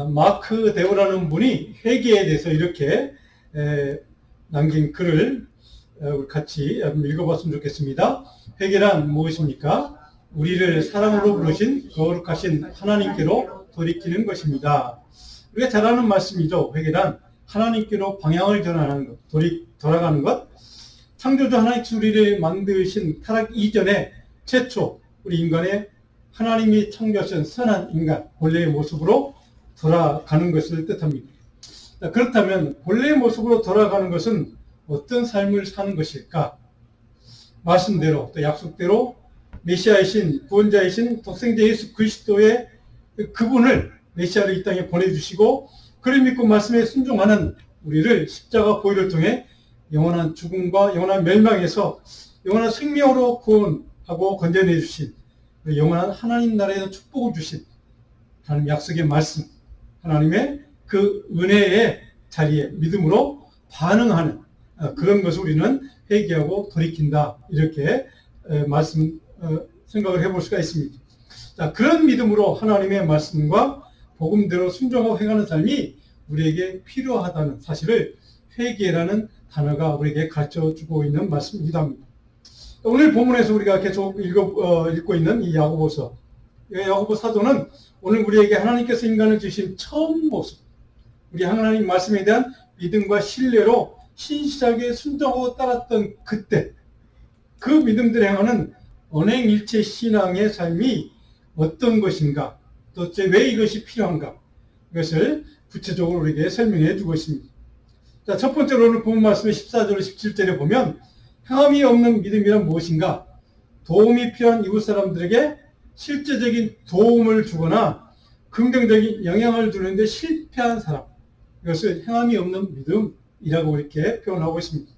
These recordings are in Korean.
마크 데오라는 분이 회개에 대해서 이렇게 남긴 글을 우리 같이 읽어봤으면 좋겠습니다. 회개란 무엇입니까? 우리를 사랑으로 부르신 거룩하신 하나님께로 돌이키는 것입니다. 우리가 잘 아는 말씀이죠. 회개란 하나님께로 방향을 전환하는 것, 돌아가는 것. 창조주 하나님께서 우리를 만드신 타락 이전에 최초 우리 인간의 하나님이 창조하신 선한 인간, 본래의 모습으로 돌아가는 것을 뜻합니다. 그렇다면 본래의 모습으로 돌아가는 것은 어떤 삶을 사는 것일까? 말씀대로 또 약속대로 메시아이신 구원자이신 독생자 예수 그리스도의 그분을 메시아를 이 땅에 보내주시고 그를 믿고 말씀에 순종하는 우리를 십자가 보혈을 통해 영원한 죽음과 영원한 멸망에서 영원한 생명으로 구원하고 건져내 주신 영원한 하나님 나라에서 축복을 주신 하나님 약속의 말씀, 하나님의 그 은혜의 자리에 믿음으로 반응하는 그런 것을 우리는 회개하고 돌이킨다. 이렇게 생각을 해볼 수가 있습니다. 자, 그런 믿음으로 하나님의 말씀과 복음대로 순종하고 행하는 삶이 우리에게 필요하다는 사실을 회개라는 단어가 우리에게 가르쳐주고 있는 말씀이기도 합니다. 오늘 본문에서 우리가 계속 읽고 있는 이 야고보서, 야고보 사도는 오늘 우리에게 하나님께서 인간을 주신 처음 모습, 우리 하나님 말씀에 대한 믿음과 신뢰로 신실하게 순종하고 따랐던 그때 그 믿음대로 행하는 언행일체 신앙의 삶이 어떤 것인가, 도대체 왜 이것이 필요한가, 이것을 구체적으로 우리에게 설명해 주고 있습니다. 자, 첫 번째로 오늘 본문 말씀의 14절, 17절에 보면 행함이 없는 믿음이란 무엇인가? 도움이 필요한 이웃 사람들에게 실제적인 도움을 주거나 긍정적인 영향을 주는데 실패한 사람, 이것을 행함이 없는 믿음이라고 이렇게 표현하고 있습니다.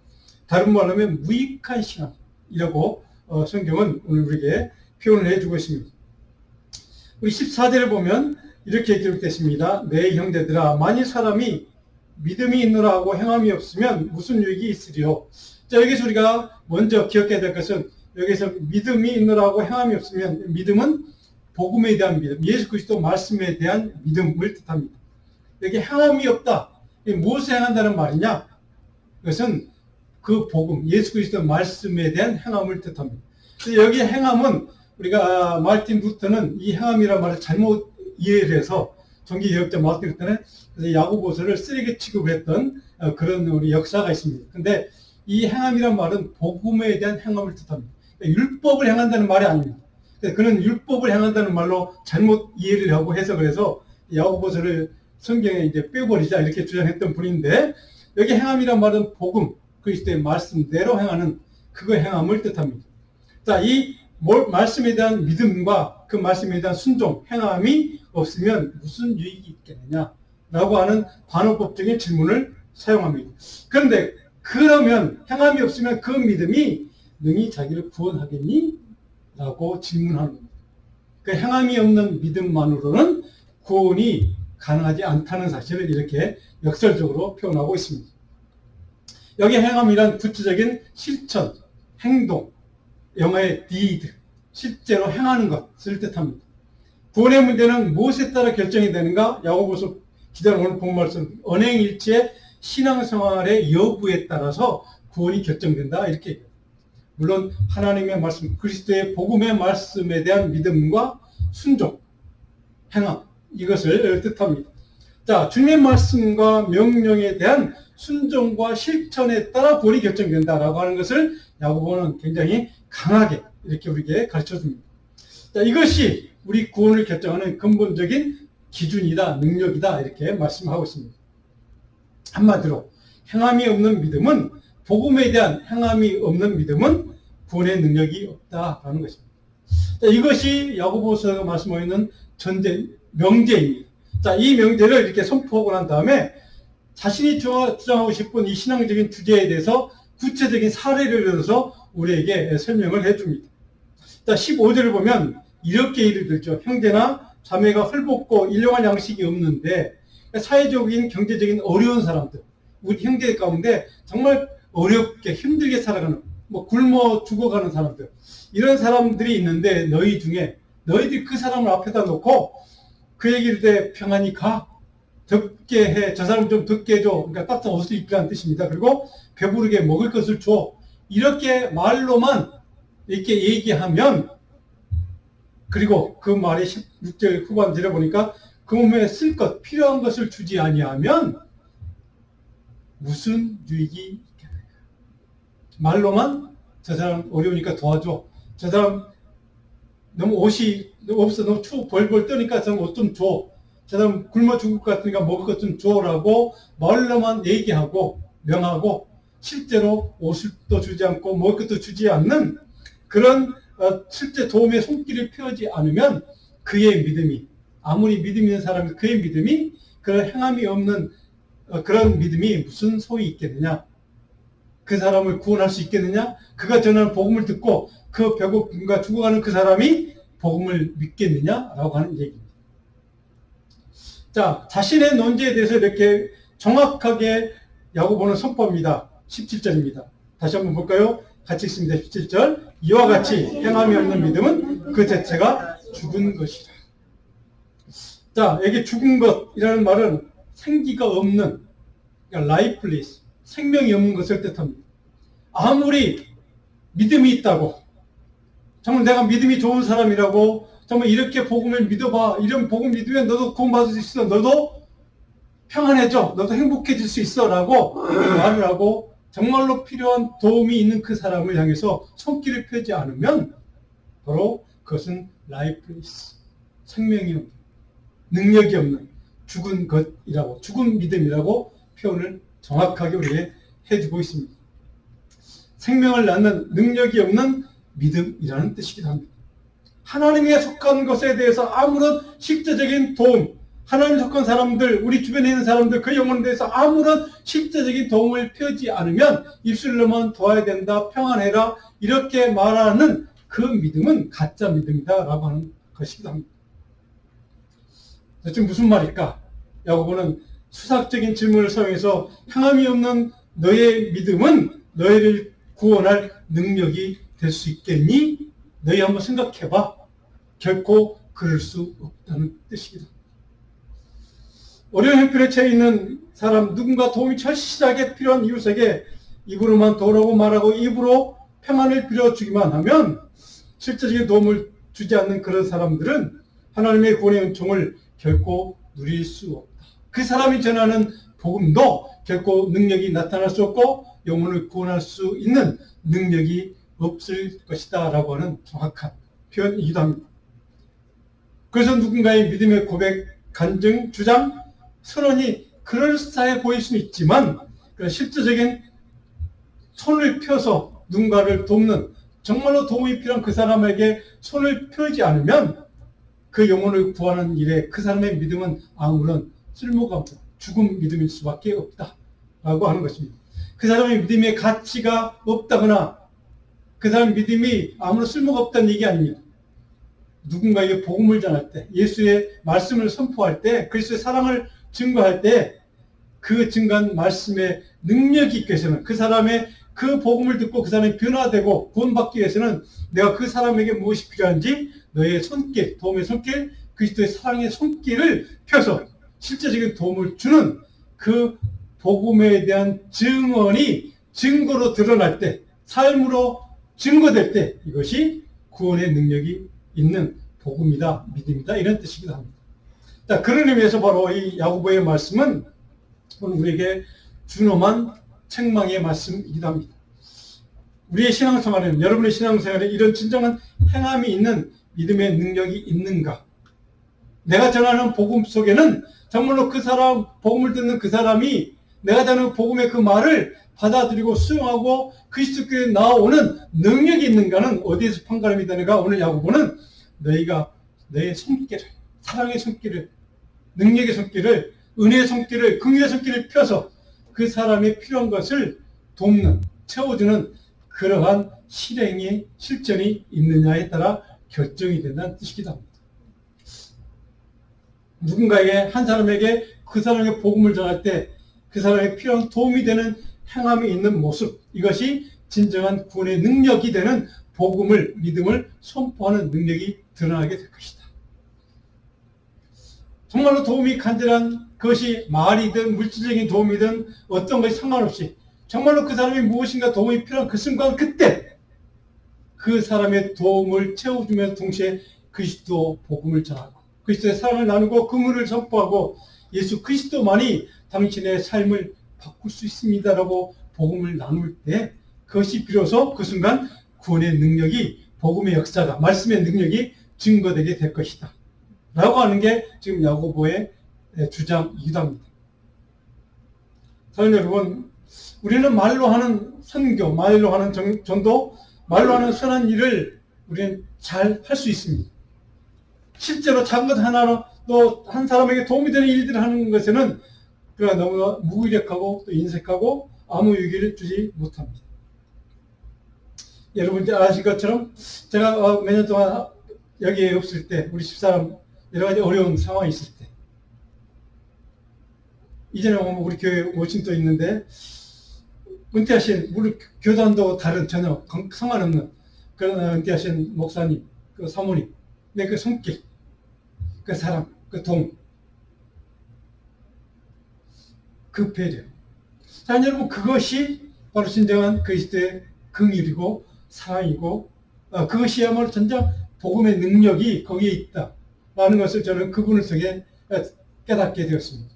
다른 말로 하면 무익한 신앙이라고 성경은 오늘 우리에게 표현을 해주고 있습니다. 우리 14절에 보면 이렇게 기록됐습니다. 내 형제들아, 만일 사람이 믿음이 있노라 하고 행함이 없으면 무슨 유익이 있으리요? 자, 여기서 우리가 먼저 기억해야 될 것은 여기서 믿음이 있노라 하고 행함이 없으면 믿음은 복음에 대한 믿음, 예수 그리스도 말씀에 대한 믿음을 뜻합니다. 여기 행함이 없다. 무엇을 행한다는 말이냐? 그것은 그 복음, 예수 그리스도 말씀에 대한 행함을 뜻합니다. 그래서 여기 행함은 우리가 마르틴 루터는 이 행함이라는 말을 잘못 이해를 해서 종교개혁자 마르틴 루터는 야고보서를 쓰레기 취급했던 그런 우리 역사가 있습니다. 근데 이 행함이란 말은 복음에 대한 행함을 뜻합니다. 율법을 행한다는 말이 아닙니다. 그는 율법을 행한다는 말로 잘못 이해를 하고 해석을 해서 야고보서를 성경에 이제 빼버리자 이렇게 주장했던 분인데, 여기 행함이란 말은 복음, 그리스도의 말씀대로 행하는 그거 행함을 뜻합니다. 자, 이 말씀에 대한 믿음과 그 말씀에 대한 순종, 행함이 없으면 무슨 유익이 있겠느냐 라고 하는 반어법적인 질문을 사용합니다. 그런데 그러면 행함이 없으면 그 믿음이 능히 자기를 구원하겠니? 라고 질문하는 겁니다. 그 행함이 없는 믿음만으로는 구원이 가능하지 않다는 사실을 이렇게 역설적으로 표현하고 있습니다. 여기 행함이란 구체적인 실천, 행동, 영어의 deed, 실제로 행하는 것을 뜻합니다. 구원의 문제는 무엇에 따라 결정이 되는가? 야고보서 기자는 오늘 본 말씀, 언행일치의 신앙생활의 여부에 따라서 구원이 결정된다 이렇게 얘기합니다. 물론 하나님의 말씀, 그리스도의 복음의 말씀에 대한 믿음과 순종, 행함, 이것을 뜻합니다. 자, 주님의 말씀과 명령에 대한 순종과 실천에 따라 구원이 결정된다라고 하는 것을 야고보는 굉장히 강하게 이렇게 우리에게 가르쳐줍니다. 자, 이것이 우리 구원을 결정하는 근본적인 기준이다, 능력이다 이렇게 말씀하고 있습니다. 한마디로 행함이 없는 믿음은, 복음에 대한 행함이 없는 믿음은 구원의 능력이 없다라는 것입니다. 자, 이것이 야고보서가 말씀하고 있는 명제입니다. 자, 이 명제를 이렇게 선포하고 난 다음에 자신이 주장하고 싶은 이 신앙적인 주제에 대해서 구체적인 사례를 들어서 우리에게 설명을 해줍니다. 자, 15절을 보면 이렇게 예를 들죠. 형제나 자매가 헐벗고 일용할 양식이 없는데, 사회적인 경제적인 어려운 사람들, 우리 형제 가운데 정말 어렵게 힘들게 살아가는, 굶어 죽어가는 사람들, 이런 사람들이 있는데 너희 중에 너희들이 그 사람을 앞에다 놓고 그 얘기를 때 평안히 가, 덥게 해, 저 사람 좀 덥게 해줘. 그러니까 따뜻한 옷을 입히라는 뜻입니다. 그리고 배부르게 먹을 것을 줘. 이렇게 말로만 이렇게 얘기하면, 그리고 그 말이 16절 후반 들어보니까 그 몸에 쓸 것, 필요한 것을 주지 아니하면 무슨 유익이 있겠느냐. 말로만 저 사람 어려우니까 도와줘. 저 사람 너무 옷이 없어. 너무 추워 벌벌 떠니까 저 사람 옷 좀 줘. 저 사람 굶어 죽을 것 같으니까 먹을 것 좀 줘라고 말로만 얘기하고 명하고 실제로 옷도 주지 않고 먹을 것도 주지 않는 그런 실제 도움의 손길을 펴지 않으면 그의 믿음이, 아무리 믿음 있는 사람이 그의 믿음이 그런 행함이 없는 그런 믿음이 무슨 소용이 있겠느냐. 그 사람을 구원할 수 있겠느냐. 그가 전하는 복음을 듣고 그 배고픔과 죽어가는 그 사람이 복음을 믿겠느냐라고 하는 얘기입니다. 자, 자신의 논지에 대해서 이렇게 정확하게 야고보는 선포합니다. 17절입니다. 다시 한번 볼까요? 같이 읽습니다. 17절. 이와 같이 행함이 없는 믿음은 그 자체가 죽은 것이라. 자, 여기 죽은 것이라는 말은 생기가 없는, 그러니까 lifeless, 생명이 없는 것을 뜻합니다. 아무리 믿음이 있다고, 정말 내가 믿음이 좋은 사람이라고, 정말 이렇게 복음을 믿어봐, 이런 복음 믿으면 너도 구원받을 수 있어, 너도 평안해져, 너도 행복해질 수 있어 라고 말을 하고 정말로 필요한 도움이 있는 그 사람을 향해서 손길을 펴지 않으면 바로 그것은 lifeless, 생명이 없는, 능력이 없는 죽은 것이라고, 죽은 믿음이라고 표현을 정확하게 우리에게 해주고 있습니다. 생명을 낳는 능력이 없는 믿음이라는 뜻이기도 합니다. 하나님에 속한 것에 대해서 아무런 실제적인 도움, 하나님에 속한 사람들, 우리 주변에 있는 사람들, 그 영혼에 대해서 아무런 실제적인 도움을 펴지 않으면 입술로만 도와야 된다, 평안해라 이렇게 말하는 그 믿음은 가짜 믿음이다 라고 하는 것이기도 합니다. 지금 무슨 말일까? 야고보는 수학적인 질문을 사용해서 행함이 없는 너의 믿음은 너희를 구원할 능력이 될 수 있겠니? 너희 한번 생각해봐. 결코 그럴 수 없다는 뜻이기도 합니다. 어려운 형편에 처해 있는 사람, 누군가 도움이 절실하게 필요한 이웃에게 입으로만 도우라고 말하고 입으로 평안을 빌어주기만 하면 실제적인 도움을 주지 않는 그런 사람들은 하나님의 구원의 은총을 결코 누릴 수 없다. 그 사람이 전하는 복음도 결코 능력이 나타날 수 없고 영혼을 구원할 수 있는 능력이 없을 것이다 라고 하는 정확한 표현이기도 합니다. 그래서 누군가의 믿음의 고백, 간증, 주장, 선언이 그럴싸해 보일 수는 있지만 실제적인 손을 펴서 누군가를 돕는, 정말로 도움이 필요한 그 사람에게 손을 펴지 않으면 그 영혼을 구하는 일에 그 사람의 믿음은 아무런 쓸모가 없다. 죽은 믿음일 수밖에 없다 라고 하는 것입니다. 그 사람의 믿음의 가치가 없다거나 그 사람의 믿음이 아무런 쓸모가 없다는 얘기 아닙니다. 누군가에게 복음을 전할 때, 예수의 말씀을 선포할 때, 그리스도의 사랑을 증거할 때 그 증거한 말씀의 능력이 있기 위해서는, 그 사람의 그 복음을 듣고 그 사람이 변화되고 구원받기 위해서는 내가 그 사람에게 무엇이 필요한지 너의 손길, 도움의 손길, 그리스도의 사랑의 손길을 펴서 실제적인 도움을 주는 그 복음에 대한 증언이 증거로 드러날 때, 삶으로 증거될 때 이것이 구원의 능력이 있는 복음이다, 믿음이다 이런 뜻이기도 합니다. 자, 그런 의미에서 바로 이 야고보의 말씀은 우리에게 준엄한 책망의 말씀이기도 합니다. 우리의 신앙생활에는, 여러분의 신앙생활에 이런 진정한 행함이 있는 믿음의 능력이 있는가? 내가 전하는 복음 속에는 정말로 그 사람, 복음을 듣는 그 사람이 내가 전하는 복음의 그 말을 받아들이고 수용하고 그리스도께 나오는 능력이 있는가는 어디에서 판가름이 되는가? 오늘 야고보는 너희가 너의 손길을, 사랑의 손길을, 능력의 손길을, 은혜의 손길을, 긍휼의 손길을 펴서 그 사람이 필요한 것을 돕는, 채워주는 그러한 실행이, 실전이 있느냐에 따라 결정이 된다는 뜻이기도 합니다. 누군가에게, 한 사람에게 그 사람에게 복음을 전할 때 그 사람에게 필요한 도움이 되는 행함이 있는 모습, 이것이 진정한 구원의 능력이 되는 복음을, 믿음을 선포하는 능력이 드러나게 될 것이다. 정말로 도움이 간절한 것이 말이든 물질적인 도움이든 어떤 것이 상관없이 정말로 그 사람이 무엇인가 도움이 필요한 그 순간 그때 그 사람의 도움을 채워주면서 동시에 그리스도 복음을 전하고 그리스도의 사랑을 나누고 긍휼을 선포하고 예수 그리스도만이 당신의 삶을 바꿀 수 있습니다라고 복음을 나눌 때 그것이 비로소 그 순간 구원의 능력이 복음의 역사가 말씀의 능력이 증거되게 될 것이다 라고 하는 게 지금 야고보의 주장이기도 합니다. 사랑하는 여러분, 우리는 말로 하는 선교, 말로 하는 전도, 말로 하는 선한 일을 우리는 잘 할 수 있습니다. 실제로 작은 것 하나로 또 한 사람에게 도움이 되는 일들을 하는 것에는 그가 너무나 무기력하고 또 인색하고 아무 유익을 주지 못합니다. 여러분 아실 것처럼 제가 몇 년 동안 여기에 없을 때 우리 집사람 여러 가지 어려운 상황이 있을 때 이전에 우리 교회 모친도 있는데 은퇴하신 우리 교단도 다른 전혀 상관없는 그런 은퇴하신 목사님, 그 사모님, 내 그 손길, 그 사랑, 그 동, 그 배려. 자, 여러분 그것이 바로 진정한 그리스도의 긍휼이고 사랑이고 그것이야말로 전장 복음의 능력이 거기에 있다라는 것을 저는 그분을 통해 깨닫게 되었습니다.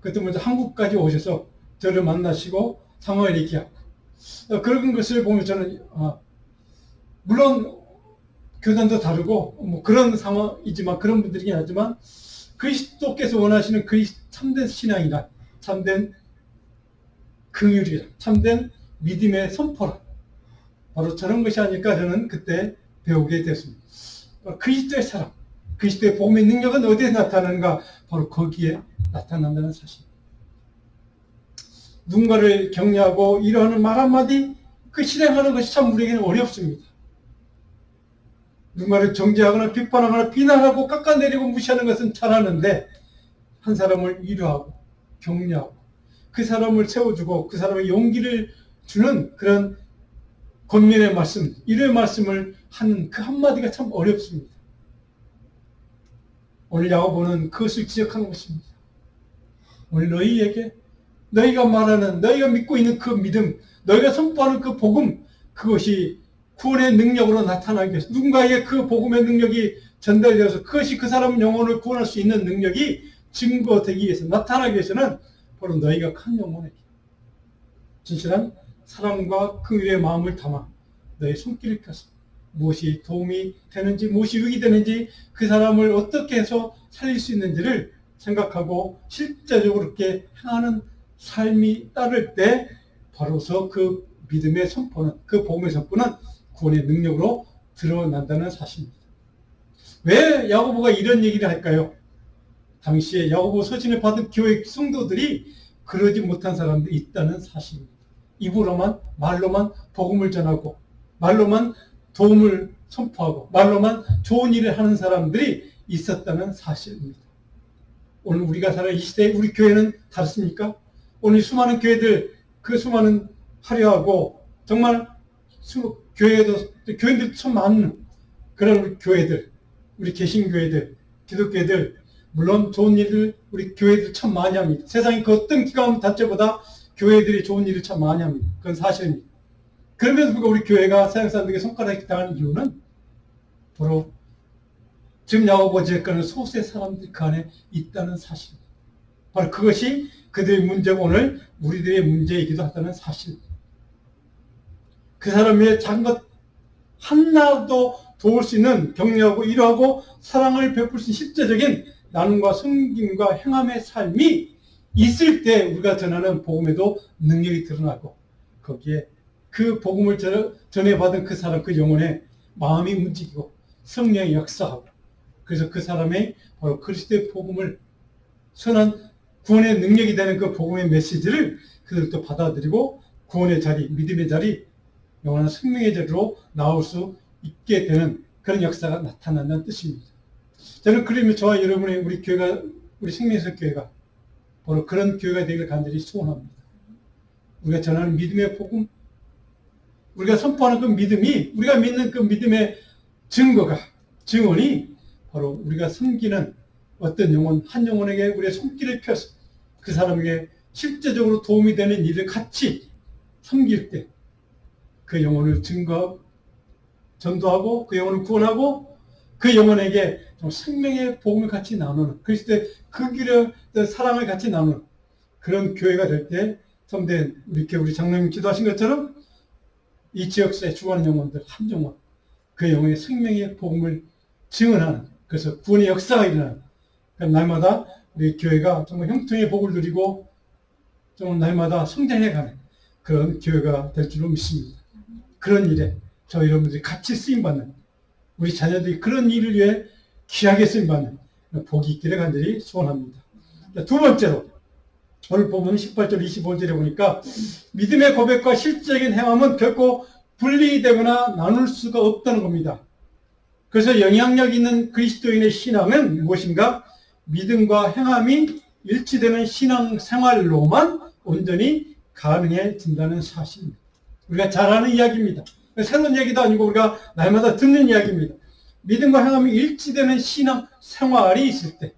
그것도 먼저 한국까지 오셔서 저를 만나시고 상황을 얘기하고 그런 것을 보면 저는 물론 교단도 다르고 뭐 그런 상황이지만 그런 분들이긴 하지만 그리스도께서 원하시는 참된 신앙이란 참된 긍휼이란 참된 믿음의 선포란 바로 저런 것이 아닐까 저는 그때 배우게 됐습니다. 그리스도의 사랑, 그리스도의 복음의 능력은 어디에 나타나는가? 바로 거기에 나타난다는 사실. 누군가를 격려하고 이러하는 말 한마디 그 실행하는 것이 참 우리에게는 어렵습니다. 누군가를 정죄하거나 비판하거나 비난하고 깎아내리고 무시하는 것은 잘하는데 한 사람을 위로하고 격려하고 그 사람을 세워주고 그 사람의 용기를 주는 그런 권면의 말씀, 이런 말씀을 하는 그 한마디가 참 어렵습니다. 오늘 야고보는 그것을 지적하는 것입니다. 오늘 너희에게 너희가 말하는 너희가 믿고 있는 그 믿음, 너희가 선포하는 그 복음, 그것이 구원의 능력으로 나타나기 위해서 누군가에게 그 복음의 능력이 전달되어서 그것이 그 사람 영혼을 구원할 수 있는 능력이 증거되기 위해서 나타나기 위해서는 바로 너희가 큰 영혼에게 진실한 사랑과 긍휼의 마음을 담아 너의 손길을 펴서 무엇이 도움이 되는지 무엇이 유익이 되는지 그 사람을 어떻게 해서 살릴 수 있는지를 생각하고 실제적으로 그렇게 행하는 삶이 따를 때 바로서 그 믿음의 선포는 그 복음의 선포는 구원의 능력으로 드러난다는 사실입니다. 왜 야고보가 이런 얘기를 할까요? 당시에 야고보 서신을 받은 교회 성도들이 그러지 못한 사람들이 있다는 사실입니다. 입으로만 말로만 복음을 전하고 말로만 도움을 선포하고 말로만 좋은 일을 하는 사람들이 있었다는 사실입니다. 오늘 우리가 살아가는 이 시대에 우리 교회는 다릅니까? 오늘 수많은 교회들 그 수많은 화려하고 정말 교회들도 참 많은 그런 우리 교회들, 우리 개신교회들, 기독교회들 물론 좋은 일을 우리 교회들 참 많이 합니다. 세상에 그 어떤 기관 단체보다 교회들이 좋은 일을 참 많이 합니다. 그건 사실입니다. 그러면서 우리 교회가 세상 사람들에게 손가락이 당하는 이유는 바로 지금 야고보 지적하는 소수의 사람들이 그 안에 있다는 사실입니다. 바로 그것이 그들의 문제고 오늘 우리들의 문제이기도 하다는 사실입니다. 그 사람의 작은 것 하나도 도울 수 있는 격려하고 위로하고 사랑을 베풀 수 있는 실제적인 나눔과 섬김과 행함의 삶이 있을 때 우리가 전하는 복음에도 능력이 드러나고 거기에 그 복음을 전해받은 그 사람 그 영혼의 마음이 움직이고 성령이 역사하고 그래서 그 사람의 바로 그리스도의 복음을 선한 구원의 능력이 되는 그 복음의 메시지를 그들도 받아들이고 구원의 자리, 믿음의 자리, 영원한 생명의 자리로 나올 수 있게 되는 그런 역사가 나타난다는 뜻입니다. 저는 그러면 저와 여러분의 우리 교회가 우리 생명의 교회가 바로 그런 교회가 되기를 간절히 소원합니다. 우리가 전하는 믿음의 복음, 우리가 선포하는 그 믿음이 우리가 믿는 그 믿음의 증언이 바로 우리가 섬기는 어떤 영혼, 한 영혼에게 우리의 손길을 펴서 그 사람에게 실제적으로 도움이 되는 일을 같이 섬길 때 그 영혼을 전도하고 그 영혼을 구원하고 그 영혼에게 생명의 복음을 같이 나누는 그리스도의 그 길의 사랑을 같이 나누는 그런 교회가 될 때 참된 이렇게 우리 장로님 기도하신 것처럼 이 지역사에 죽어가는 영혼들 한 영혼 그 영혼의 생명의 복음을 증언하는 그래서 구원의 역사가 일어나는 날마다 우리 교회가 정말 형통의 복을 누리고 정말 날마다 성장해가는 그런 교회가 될 줄로 믿습니다. 그런 일에 저 여러분들이 같이 쓰임받는 우리 자녀들이 그런 일을 위해 귀하게 쓰임받는 복이 있기를 간절히 소원합니다. 두 번째로 오늘 보면 18절 25절에 보니까 믿음의 고백과 실제적인 행함은 결코 분리되거나 나눌 수가 없다는 겁니다. 그래서 영향력 있는 그리스도인의 신앙은 무엇인가? 믿음과 행함이 일치되는 신앙생활로만 온전히 가능해진다는 사실입니다. 우리가 잘 아는 이야기입니다. 새로운 얘기도 아니고 우리가 날마다 듣는 이야기입니다. 믿음과 행함이 일치되는 신앙생활이 있을 때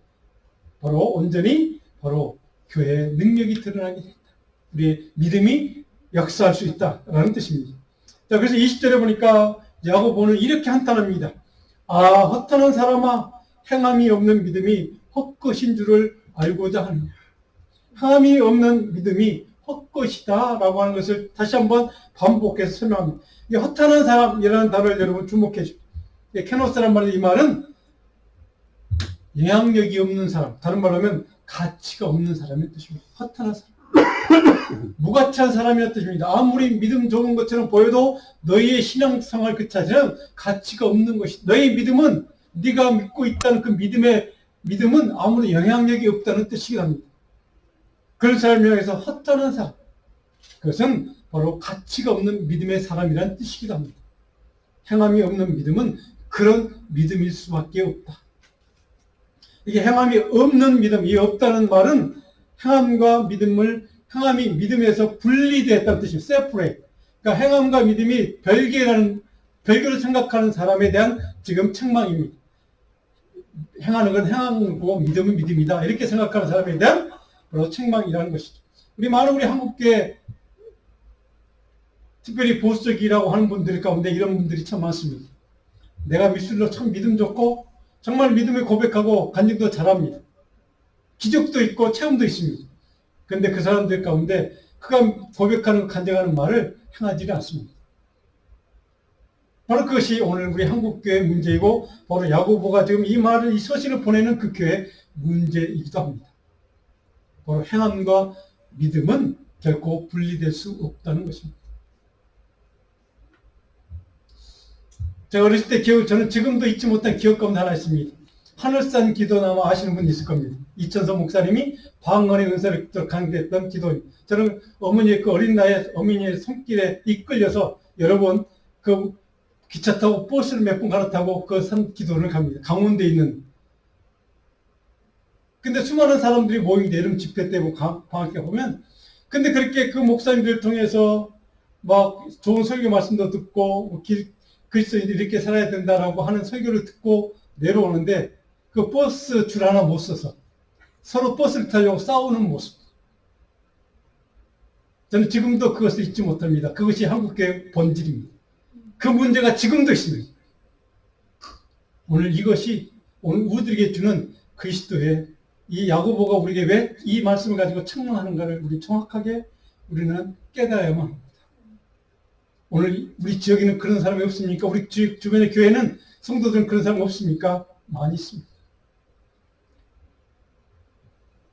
바로 온전히 바로 교회의 능력이 드러나게 된다. 우리의 믿음이 역사할 수 있다라는 뜻입니다. 자, 그래서 20절에 보니까 야고보는 이렇게 한탄합니다. 아, 허탄한 사람아, 행함이 없는 믿음이 헛것인 줄을 알고자 하느냐. 행함이 없는 믿음이 헛것이다 라고 하는 것을 다시 한번 반복해서 설명합니다. 이 허탄한 사람이라는 단어를 여러분 주목해 주십시오. 케노스라는 말은 이 말은 영향력이 없는 사람, 다른 말로 하면 가치가 없는 사람의 뜻입니다. 허탄한 사람. 무가치한 사람이라는 뜻입니다. 아무리 믿음 좋은 것처럼 보여도 너희의 신앙생활 그 자체는 가치가 없는 것이다. 너희 믿음은 네가 믿고 있다는 그 믿음은 아무런 영향력이 없다는 뜻이기도 합니다. 그런 사람을 향해서 허탄한 사람. 그것은 바로 가치가 없는 믿음의 사람이라는 뜻이기도 합니다. 행함이 없는 믿음은 그런 믿음일 수밖에 없다. 이게 행함이 없는 믿음, 이 없다는 말은 행함이 믿음에서 분리되었다는 뜻입니다. separate. 그러니까 행함과 믿음이 별개로 생각하는 사람에 대한 지금 책망입니다. 행하는 건 행함이고 믿음은 믿음이다. 이렇게 생각하는 사람에 대한 바로 책망이라는 것이죠. 우리 한국교회 특별히 보수적이라고 하는 분들 가운데 이런 분들이 참 많습니다. 내가 미술로 참 믿음 좋고 정말 믿음을 고백하고 간증도 잘합니다. 기적도 있고 체험도 있습니다. 그런데 그 사람들 가운데 그가 고백하는 간증하는 말을 행하지 않습니다. 바로 그것이 오늘 우리 한국교회의 문제이고 바로 야고보가 지금 이 서신을 보내는 그 교회의 문제이기도 합니다. 바로 행함과 믿음은 결코 분리될 수 없다는 것입니다. 제가 어렸을 때 저는 지금도 잊지 못한 기억 가운데 하나 있습니다. 하늘산 기도는 아마 아시는 분 있을 겁니다. 이천서 목사님이 방언의 은사를 강조했던 기도입니다. 저는 어머니의 그 어린 나이에 어머니의 손길에 이끌려서 여러 번 그 기차 타고 버스를 몇 번 갈아타고 그 산 기도를 갑니다. 강원도에 있는. 근데 수많은 사람들이 모이는데 여름 집회 때 방학 때 보면 근데 그렇게 그 목사님들을 통해서 막 좋은 설교 말씀도 듣고 그리스도인들이 이렇게 살아야 된다라고 하는 설교를 듣고 내려오는데 그 버스 줄 하나 못 서서 서로 버스를 타려고 싸우는 모습. 저는 지금도 그것을 잊지 못합니다. 그것이 한국교회의 본질입니다. 그 문제가 지금도 있습니다. 오늘 이것이 오늘 우리들에게 주는 그리스도의 이 야고보가 우리에게 왜 이 말씀을 가지고 책망하는가를 우리 정확하게 우리는 깨달아야만 합니다. 오늘 우리 지역에는 그런 사람이 없습니까? 우리 주변의 교회는 성도들은 그런 사람이 없습니까? 많이 있습니다.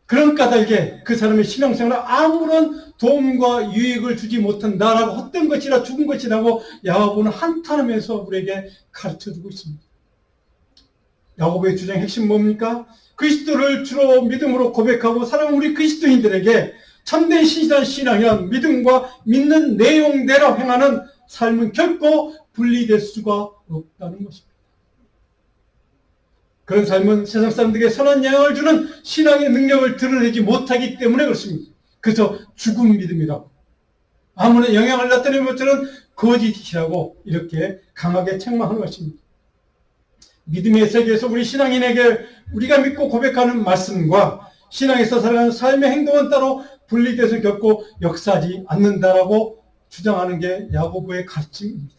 그런 까닭에 그 사람의 신앙생활에 아무런 도움과 유익을 주지 못한다라고 헛된 것이라 죽은 것이라고 야고보는 한탄하면서 우리에게 가르쳐주고 있습니다. 야고보의 주장의 핵심 뭡니까? 그리스도를 주로 믿음으로 고백하고 사랑하는 우리 그리스도인들에게 참된 신앙이란 믿음과 믿는 내용대로 행하는 삶은 결코 분리될 수가 없다는 것입니다. 그런 삶은 세상 사람들에게 선한 영향을 주는 신앙의 능력을 드러내지 못하기 때문에 그렇습니다. 그래서 죽은 믿음이라고 아무런 영향을 나타내는 것처럼 거짓이라고 이렇게 강하게 책망하는 것입니다. 믿음의 세계에서 우리 신앙인에게 우리가 믿고 고백하는 말씀과 신앙에서 살아가는 삶의 행동은 따로 분리돼서 결코 역사하지 않는다라고 주장하는 게 야고보의 가르침입니다.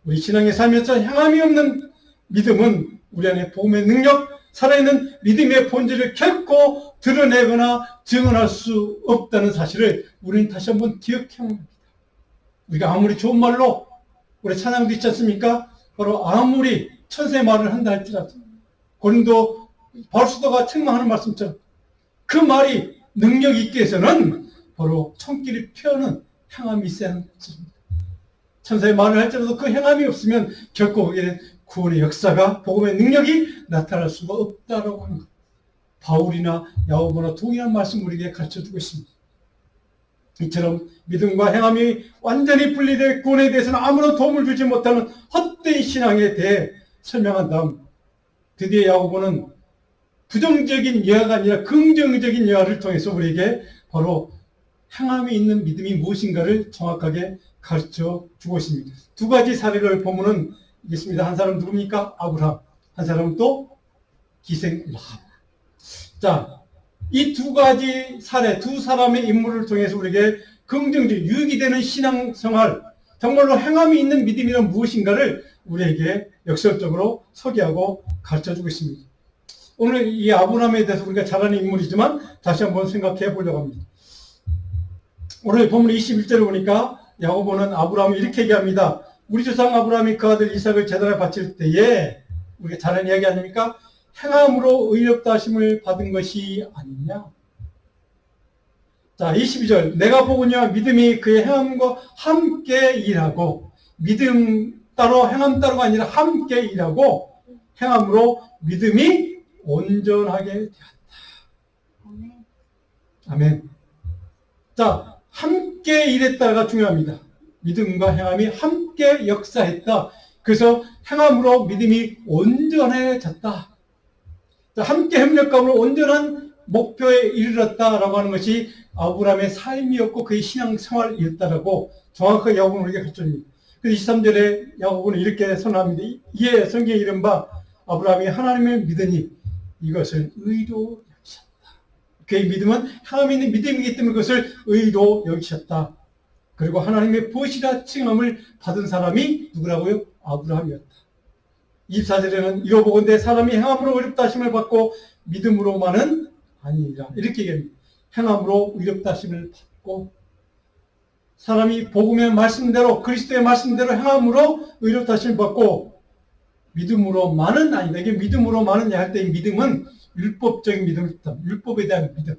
우리 신앙의 삶에서 향함이 없는 믿음은 우리 안에 복음의 능력, 살아있는 믿음의 본질을 결코 드러내거나 증언할 수 없다는 사실을 우리는 다시 한번 기억해야 합니다. 우리가 아무리 좋은 말로 우리 찬양도 있지 않습니까? 바로 아무리 천사의 말을 한다 할지라도 고린도 바울사도가 책망하는 말씀처럼 그 말이 능력 있게 해서는 바로 손길이 펴는 향함이 있어야 하는 것입니다. 천사의 말을 할지라도 그 향함이 없으면 결코 거기에 구원의 역사가 복음의 능력이 나타날 수가 없다라고 하는 것. 바울이나 야고보나 동일한 말씀 우리에게 가르쳐주고 있습니다. 이처럼 믿음과 행함이 완전히 분리된 구원에 대해서는 아무런 도움을 주지 못하는 헛된 신앙에 대해 설명한 다음 드디어 야고보는 부정적인 예화가 아니라 긍정적인 예화를 통해서 우리에게 바로 행함이 있는 믿음이 무엇인가를 정확하게 가르쳐 주고 있습니다. 두 가지 사례를 보면은 있습니다. 한 사람 누굽니까? 아브라함. 한 사람은 또 기생 라합. 자, 이 두 가지 사례, 두 사람의 인물을 통해서 우리에게 긍정적, 유익이 되는 신앙생활, 정말로 행함이 있는 믿음이란 무엇인가를 우리에게 역설적으로 소개하고 가르쳐주고 있습니다. 오늘 이 아브라함에 대해서 우리가 잘 아는 인물이지만 다시 한번 생각해 보려고 합니다. 오늘 본문 21절을 보니까 야고보는 아브라함을 이렇게 얘기합니다. 우리 조상 아브라함이 그 아들 이삭을 제단에 바칠 때에 우리가 잘 아는 이야기 아닙니까? 행함으로 의롭다 하심을 받은 것이 아니냐. 자, 22절. 내가 보거니와 믿음이 그의 행함과 함께 일하고, 믿음 따로 행함 따로가 아니라 함께 일하고 행함으로 믿음이 온전하게 되었다. 아멘. 자, 함께 일했다가 중요합니다. 믿음과 행함이 함께 역사했다. 그래서 행함으로 믿음이 온전해졌다. 자, 함께 협력감으로 온전한 목표에 이르렀다라고 하는 것이 아브라함의 삶이었고 그의 신앙생활이었다라고 정확하게 야고보는 우리에게 가르쳐줍니다. 그래서 23절에 야고보는 이렇게 선언합니다. 이에 성경에 이른바 아브라함이 하나님을 믿으니 이것을 의로 여기셨다. 그의 믿음은 행함이 있는 믿음이기 때문에 그것을 의로 여기셨다. 그리고 하나님의 보시라 칭함을 받은 사람이 누구라고요? 아브라함이었다. 24절에는 이로보건대 사람이 행함으로 의롭다 하심을 받고 믿음으로만은 아니니라. 이렇게 얘기합니다. 행함으로 의롭다 하심을 받고 사람이 복음의 말씀대로 그리스도의 말씀대로 행함으로 의롭다 하심을 받고 믿음으로만은 아니다. 이게 믿음으로만은 할 때 믿음은 율법적인 믿음을 뜻합니다. 율법에 대한 믿음.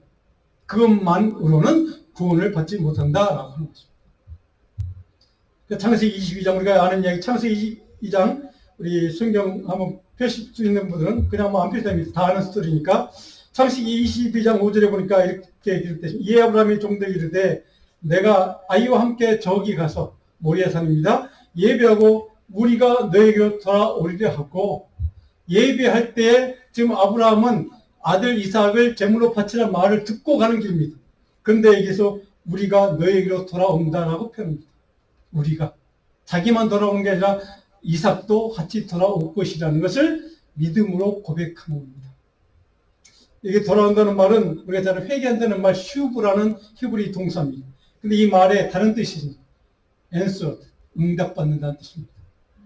그것만으로는 구원을 받지 못한다라고 하는 것입니다. 창세기 22장 우리가 아는 이야기 창세기 22장 우리 성경 한번 펴실 수 있는 분들은 그냥 뭐 안 펴도 됩니다. 다 아는 스토리니까 창세기 22장 5절에 보니까 이렇게 이르되 이에 아브라함이 종들에게 이르되 내가 아이와 함께 저기 가서 모리아 산입니다. 예배하고 우리가 너에게로 돌아오리라 하고 예배할 때에 지금 아브라함은 아들 이삭을 제물로 바치라는 말을 듣고 가는 길입니다. 그런데 여기서 우리가 너에게로 돌아온다라고 표현합니다. 우리가 자기만 돌아오는 게 아니라 이삭도 같이 돌아올 것이라는 것을 믿음으로 고백하는 겁니다. 이게 돌아온다는 말은 우리가 잘 회개한다는 말 슈브라는 히브리 동사입니다. 근데 이 말에 다른 뜻이 있습니다. answered, 응답받는다는 뜻입니다.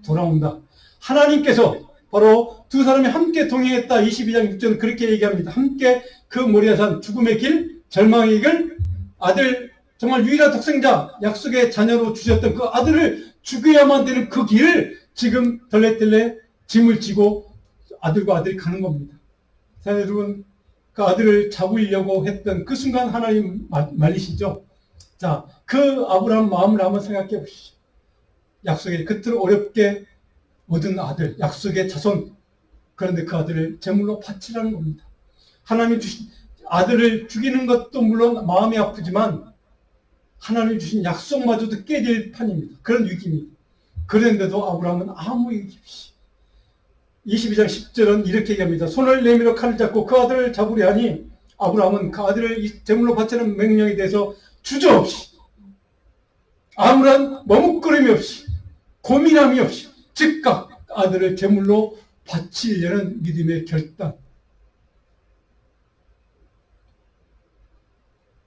돌아온다. 하나님께서 바로 두 사람이 함께 동행했다. 22장 6절은 그렇게 얘기합니다. 함께 그 모리아산 죽음의 길, 절망의 길, 아들 정말 유일한 독생자 약속의 자녀로 주셨던 그 아들을 죽여야만 되는 그 길을 지금 덜레덜레 짐을 지고 아들과 아들이 가는 겁니다. 자, 여러분 그 아들을 잡으려고 했던 그 순간 하나님 말리시죠. 자, 그 아브라함 마음을 한번 생각해 보시죠. 약속의 끝으로 어렵게 얻은 아들, 약속의 자손. 그런데 그 아들을 제물로 바치라는 겁니다. 하나님 주신 아들을 죽이는 것도 물론 마음이 아프지만 하나님 주신 약속마저도 깨질 판입니다. 그런 위기입니다. 그런데도 아브라함은 아무 얘기 없이 22장 10절은 이렇게 얘기합니다. 손을 내밀어 칼을 잡고 그 아들을 잡으려 하니 아브라함은 그 아들을 제물로 바치는 명령에 대해서 주저없이 아무런 머뭇거림이 없이 고민함이 없이 즉각 아들을 제물로 바치려는 믿음의 결단.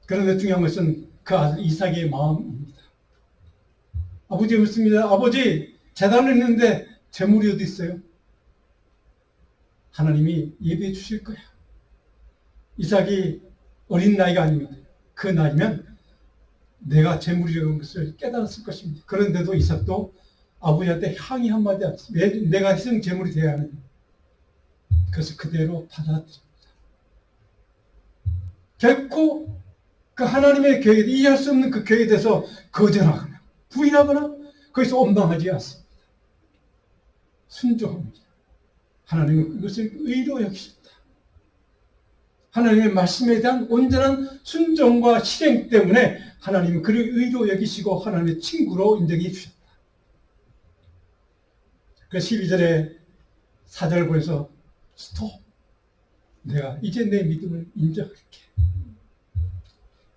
그런데 중요한 것은 그 아들 이삭의 마음입니다. 아버지 묻습니다. 아버지, 재단을 했는데 재물이 어디 있어요? 하나님이 예비해 주실 거야. 이삭이 어린 나이가 아닙니다. 그 나이면 내가 재물이라는 것을 깨달았을 것입니다. 그런데도 이삭도 아버지한테 항의 한마디 안 했습니다. 왜 내가 희생 제물이 되어야 하느냐. 그래서 그대로 받아들입니다. 결코 그 하나님의 계획에 이해할 수 없는 그 계획에 대해서 거절하거나 부인하거나 거기서 원망하지 않습니다. 순종합니다. 하나님은 그것을 의로 여기십니다. 하나님의 말씀에 대한 온전한 순종과 실행 때문에 하나님은 그를 의로 여기시고 하나님의 친구로 인정해 주셨다. 그 12절에 4절을 보면서 스톱. 내가 이제 내 믿음을 인정할게.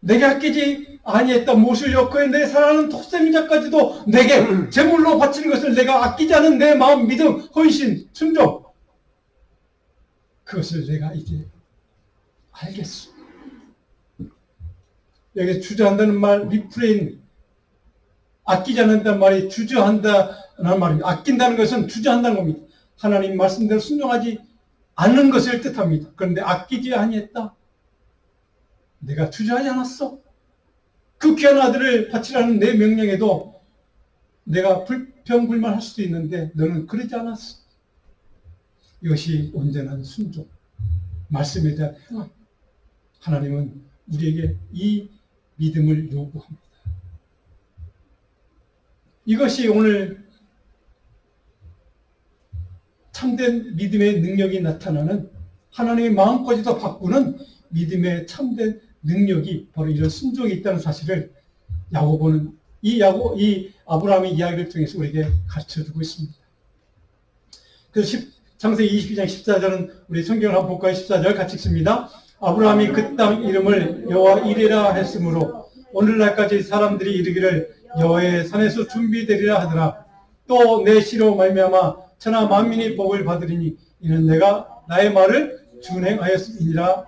내가 아끼지 아니했다. 못을 엮어 내 사랑하는 독생자까지도 내게 제물로 바치는 것을 내가 아끼지 않은 내 마음, 믿음, 헌신, 순종. 그것을 내가 이제 알겠어. 여기 주저한다는 말, 리프레인. 아끼지 않는다는 말이 주저한다는 말입니다. 아낀다는 것은 주저한다는 겁니다. 하나님 말씀대로 순종하지 않는 것을 뜻합니다. 그런데 아끼지 아니했다. 내가 주저하지 않았어. 그 귀한 아들을 바치라는 내 명령에도 내가 불평불만할 수도 있는데 너는 그러지 않았어. 이것이 온전한 순종. 말씀에 대한 행함. 하나님은 우리에게 이 믿음을 요구합니다. 이것이 오늘 참된 믿음의 능력이 나타나는 하나님의 마음까지도 바꾸는 믿음의 참된 능력이 바로 이런 순종이 있다는 사실을 야고보는 이 아브라함의 이야기를 통해서 우리에게 가르쳐주고 있습니다. 그래서 창세기 22장 14절은 우리 성경을 한번 볼까요? 14절 같이 읽습니다. 아브라함이 그 땅 이름을 여호와 이레라 했으므로 오늘날까지 사람들이 이르기를 여호와의 산에서 준비되리라 하더라. 또 내 시로 말미암아 천하 만민이 복을 받으리니 이는 내가 나의 말을 준행하였음이니라.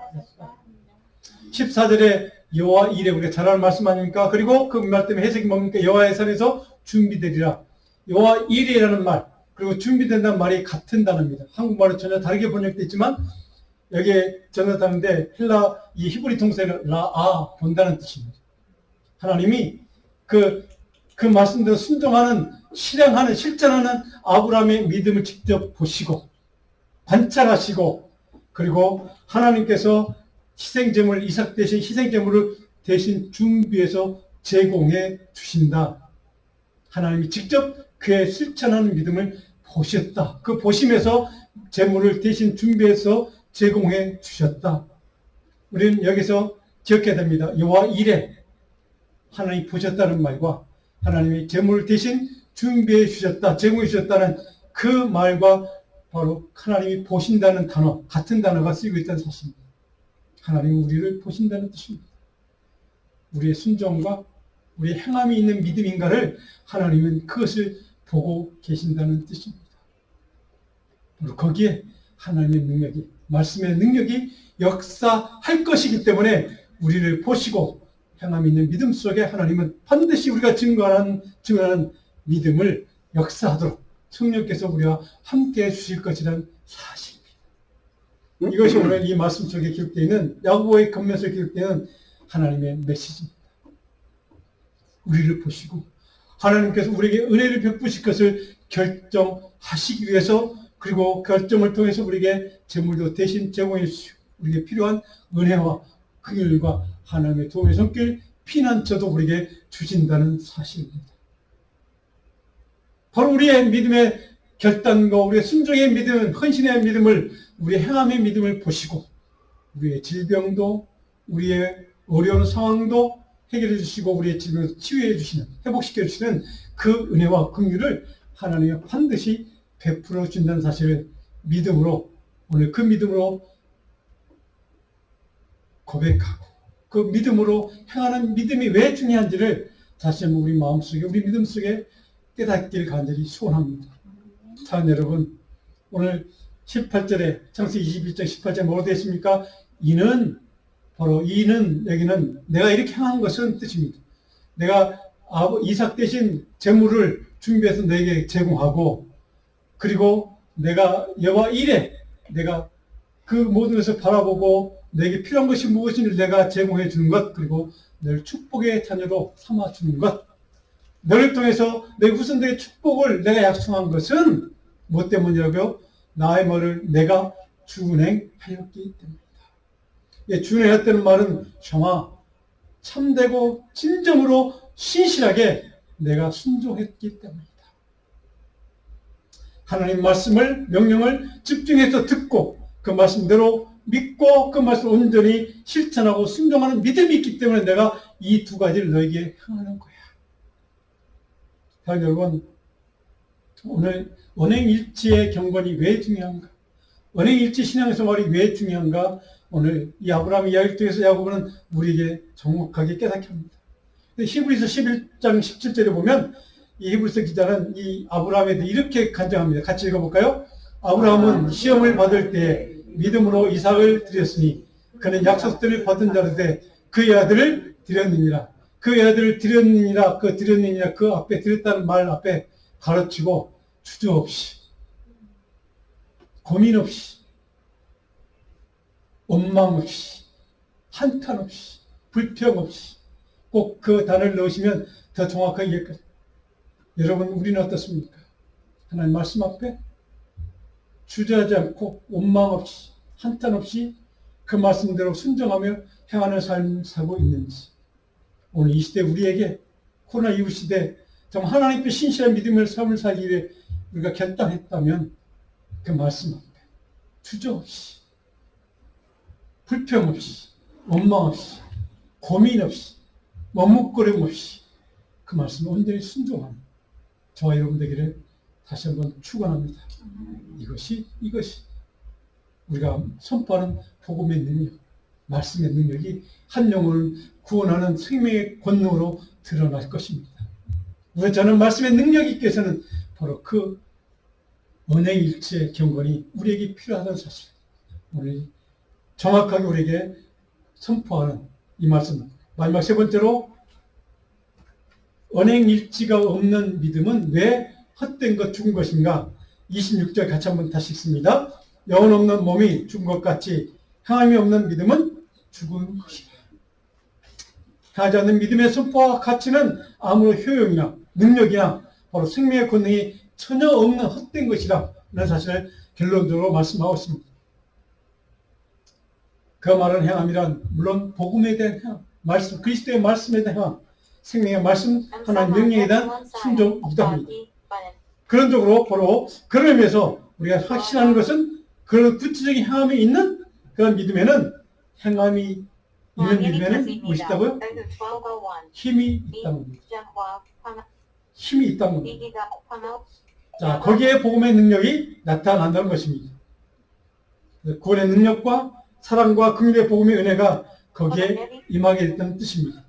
14절에 여호와 이레, 우리가 잘 아는 말씀 아닙니까? 그리고 그 말 때문에 해석이 뭡니까? 여호와의 산에서 준비되리라. 여호와 이레라는 말, 그리고 준비된다는 말이 같은 단어입니다. 한국말은 전혀 다르게 번역되어 있지만 여기에 전혀 다른데 헬라 이 히브리 통째는 라아, 본다는 뜻입니다. 하나님이 그 말씀대로 순종하는, 실행하는, 실천하는 아브라함의 믿음을 직접 보시고 관찰하시고, 그리고 하나님께서 희생제물, 이삭 대신 희생제물을 대신 준비해서 제공해 주신다. 하나님이 직접 그의 실천하는 믿음을 보셨다. 그 보심에서 제물을 대신 준비해서 제공해 주셨다. 우리는 여기서 기억해야 됩니다. 여호와 이레, 하나님이 보셨다는 말과 하나님이 제물을 대신 준비해 주셨다, 제공해 주셨다는 그 말과 바로 하나님이 보신다는 단어, 같은 단어가 쓰이고 있다는 사실입니다. 하나님은 우리를 보신다는 뜻입니다. 우리의 순종과 우리의 행함이 있는 믿음인가를 하나님은 그것을 보고 계신다는 뜻입니다. 바로 거기에 하나님의 능력이, 말씀의 능력이 역사할 것이기 때문에 우리를 보시고 행함이 있는 믿음 속에 하나님은 반드시 우리가 증거하는 믿음을 역사하도록 성령께서 우리와 함께 해주실 것이라는 사실입니다. 이것이 오늘 이 말씀 속에 기록되어 있는 야고보의 권면서에 기록되어 있는 하나님의 메시지입니다. 우리를 보시고 하나님께서 우리에게 은혜를 베푸실 것을 결정하시기 위해서, 그리고 결정을 통해서 우리에게 제물도 대신 제공해 주시고 우리에게 필요한 은혜와 긍휼과 하나님의 도움의 손길, 피난처도 우리에게 주신다는 사실입니다. 바로 우리의 믿음의 결단과 우리의 순종의 믿음, 헌신의 믿음을, 우리의 행함의 믿음을 보시고 우리의 질병도, 우리의 어려운 상황도 해결해 주시고 우리의 질병을 치유해 주시는, 회복시켜 주시는 그 은혜와 긍휼을 하나님이 반드시 베풀어 준다는 사실을 믿음으로, 오늘 그 믿음으로 고백하고 그 믿음으로 행하는 믿음이 왜 중요한지를 다시 한번 우리 마음속에, 우리 믿음 속에 깨닫기를 간절히 소원합니다. 사랑 여러분, 오늘 18절에 창세기 21장 18절에 뭐로 되어 있습니까? 바로 이는 여기는 내가 이렇게 행한 것은 뜻입니다. 내가 이삭 대신 제물을 준비해서 너에게 제공하고, 그리고 내가 여호와 이레, 내가 그 모든 것을 바라보고 너에게 필요한 것이 무엇인지 내가 제공해 주는 것, 그리고 너를 축복의 자녀로 삼아 주는 것, 너를 통해서 내 후손들의 축복을 내가 약속한 것은 무엇 때문이라고요? 나의 말을 내가 준행하였기 때문이다. 예, 준행했다는 말은 정화, 참되고 진정으로 신실하게 내가 순종했기 때문이다. 하나님 말씀을, 명령을 집중해서 듣고 그 말씀대로 믿고 그 말씀을 온전히 실천하고 순종하는 믿음이 있기 때문에 내가 이 두 가지를 너에게 행하는 거야. 여러분, 오늘 언행일치의 경건이 왜 중요한가? 언행일치 신앙생활이 왜 중요한가? 오늘 이 아브라함의 이야기를 통해서 야고보는 우리에게 정확하게 깨닫게 합니다. 히브리서 11장 17절에 보면 이 히브리서 기자는 이 아브라함에 대해 이렇게 간증합니다. 같이 읽어볼까요? 아브라함은 시험을 받을 때 믿음으로 이삭을 드렸으니 그는 약속들을 받은 자로 돼 그의 아들을 드렸느니라. 그의 아들을 드렸느니라. 그 앞에 드렸다는 말 앞에 가르치고 주저 없이, 고민 없이, 원망 없이, 한탄 없이, 불평 없이 꼭 그 단어를 넣으시면 더 정확하게 이해까지. 여러분, 우리는 어떻습니까? 하나님 말씀 앞에 주저하지 않고 원망 없이, 한탄 없이 그 말씀대로 순종하며 행하는 삶을 살고 있는지, 오늘 이 시대 우리에게, 코로나 이후 시대 정말 하나님께 신실한 믿음의 삶을 살기 위해 우리가 결단했다면 그 말씀 앞에 주저 없이, 불평 없이, 원망 없이, 고민 없이, 머뭇거림 없이 그 말씀을 온전히 순종하는 저와 여러분 되기를 다시 한번 축원합니다. 이것이 우리가 선포하는 복음의 능력, 말씀의 능력이 한 영혼을 구원하는 생명의 권능으로 드러날 것입니다. 왜 저는 말씀의 능력이 있기 위해서는 바로 그 언행일치의 경건이 우리에게 필요하다는 사실, 오늘 정확하게 우리에게 선포하는 이 말씀. 마지막 세 번째로, 언행일치가 없는 믿음은 왜 헛된 것, 죽은 것인가? 26절 같이 한번 다시 읽습니다. 영혼 없는 몸이 죽은 것 같이 행함이 없는 믿음은 죽은 것이다. 하지 않는 믿음의 선포와 가치는 아무런 효용이나 능력이나 바로 생명의 권능이 전혀 없는 헛된 것이라는 사실을 결론적으로 말씀하고 있습니다. 그 말은 행함이란 물론 복음에 대한 행함, 말씀, 그리스도의 말씀에 대한 행함, 생명의 말씀, 하나님 명령에 대한 순종이다 합니다. 그런 쪽으로 바로 그런 의미에서 우리가 확신하는 것은 그런 구체적인 행함이 있는 그런 믿음에는, 행함이 있는 믿음에는 무엇이 있다고요? 힘이 있다는 겁니다. 힘이 있다는 겁니다. 자, 거기에 복음의 능력이 나타난다는 것입니다. 구원의 능력과 사랑과 긍휼의 복음의 은혜가 거기에 임하게 됐다는 뜻입니다.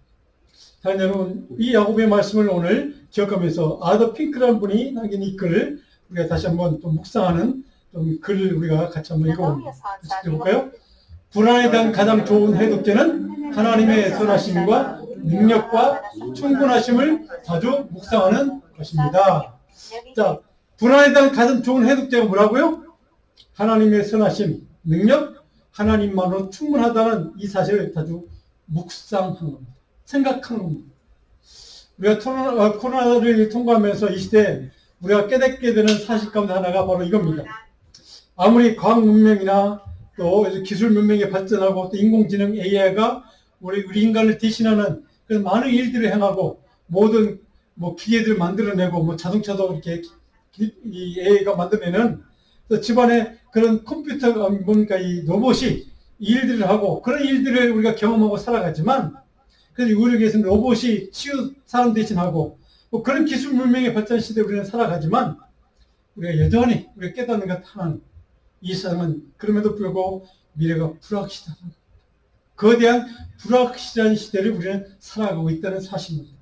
자, 여러분, 이 야고보의 말씀을 오늘 기억하면서 아더 핑크라는 분이 남긴 이 글을 우리가 다시 한번 좀 묵상하는 좀 글을 우리가 같이 한번 읽어볼까요? 불안에 대한 가장 좋은 해독제는 하나님의 선하심과 능력과 충분하심을 자주 묵상하는 것입니다. 자, 불안에 대한 가장 좋은 해독제가 뭐라고요? 하나님의 선하심, 능력, 하나님만으로 충분하다는 이 사실을 자주 묵상하는 겁니다. 생각하는 겁니다. 우리가 코로나를 통과하면서 이 시대에 우리가 깨닫게 되는 사실 가운데 하나가 바로 이겁니다. 아무리 과학 문명이나 또 기술 문명이 발전하고 또 인공지능 AI가 우리 인간을 대신하는 그런 많은 일들을 행하고 모든 기계들을 만들어내고 자동차도 이렇게 이 AI가 만들어내는 집안에 그런 컴퓨터가 뭡니까 이 로봇이 일들을 하고 그런 일들을 우리가 경험하고 살아가지만, 그래서 우리에게서는 로봇이 사람 대신하고 그런 기술 문명의 발전 시대에 우리는 살아가지만 우리가 여전히 우리가 깨닫는 것 하나는 이 세상은 그럼에도 불구하고 미래가 불확실하다. 거대한 불확실한 시대를 우리는 살아가고 있다는 사실입니다.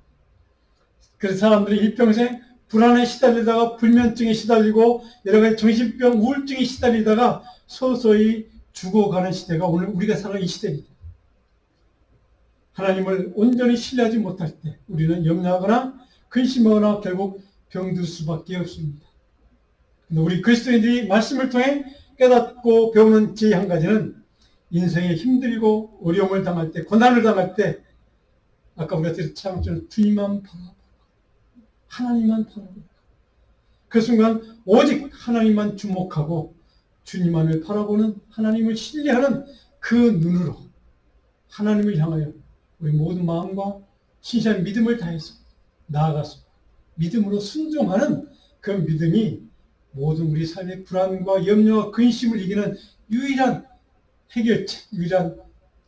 그래서 사람들이 일평생 불안에 시달리다가 불면증에 시달리고 여러 가지 정신병, 우울증에 시달리다가 서서히 죽어가는 시대가 오늘 우리가 사는 이 시대입니다. 하나님을 온전히 신뢰하지 못할 때 우리는 염려하거나 근심하거나 결국 병들 수밖에 없습니다. 근데 우리 그리스도인들이 말씀을 통해 깨닫고 배우는 제 한 가지는 인생에 힘들고 어려움을 당할 때, 고난을 당할 때 아까 우리가 들었지만 주님만 바라보고 하나님만 바라보고 그 순간 오직 하나님만 주목하고 주님만을 바라보는 하나님을 신뢰하는 그 눈으로 하나님을 향하여 우리 모든 마음과 신실한 믿음을 다해서 나아가서 믿음으로 순종하는 그 믿음이 모든 우리 삶의 불안과 염려와 근심을 이기는 유일한 해결책, 유일한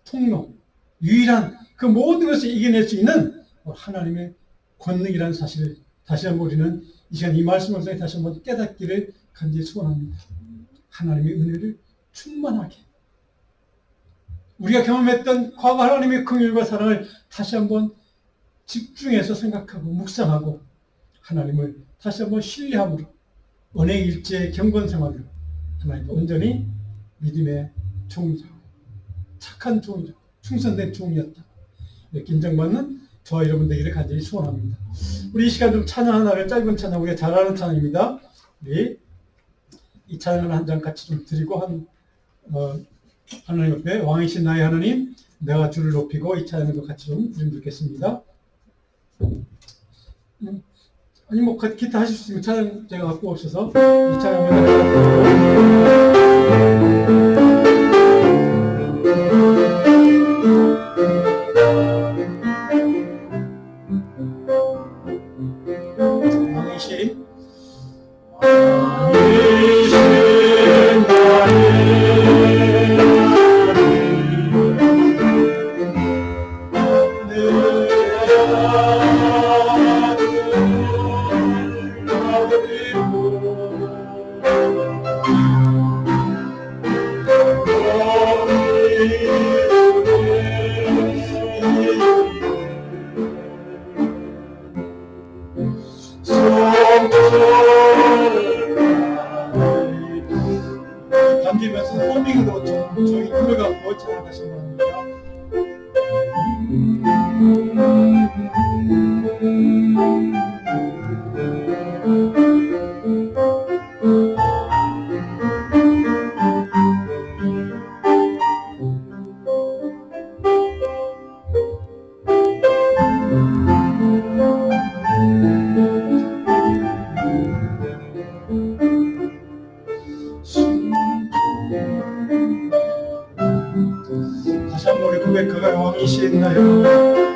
통로, 유일한 그 모든 것을 이겨낼 수 있는 하나님의 권능이라는 사실을 다시 한번 우리는 이 시간 이 말씀을 통해 다시 한번 깨닫기를 간절히 소원합니다. 하나님의 은혜를 충만하게 우리가 경험했던 과거 하나님의 긍휼과 사랑을 다시 한번 집중해서 생각하고 묵상하고 하나님을 다시 한번 신뢰함으로 언행일체 경건생활로 하나님 온전히 믿음의 종이자 착한 종이자 충성된 종이었다 이렇게 인정받는 저와 여러분 되기를 간절히 소원합니다. 우리 이 시간 좀 찬양 하나를 짧은 찬양 우리가 잘 아는 찬양입니다. 우리 이 찬양을 한 장 같이 좀 드리고 하나님 옆에 왕이신 나의 하나님 내가 주를 높이고 이 찬양도 같이 좀 드리면 좋겠습니다. 아니 뭐 기타 하실 수 있으면 찬양 제가 갖고 오셔서 이 찬양을 왕이신 감기면서 호밍으로 저희 힘을 갖고 찬양하시기 바랍니다. 다시 한번 우리 고백하가 왕이신 나요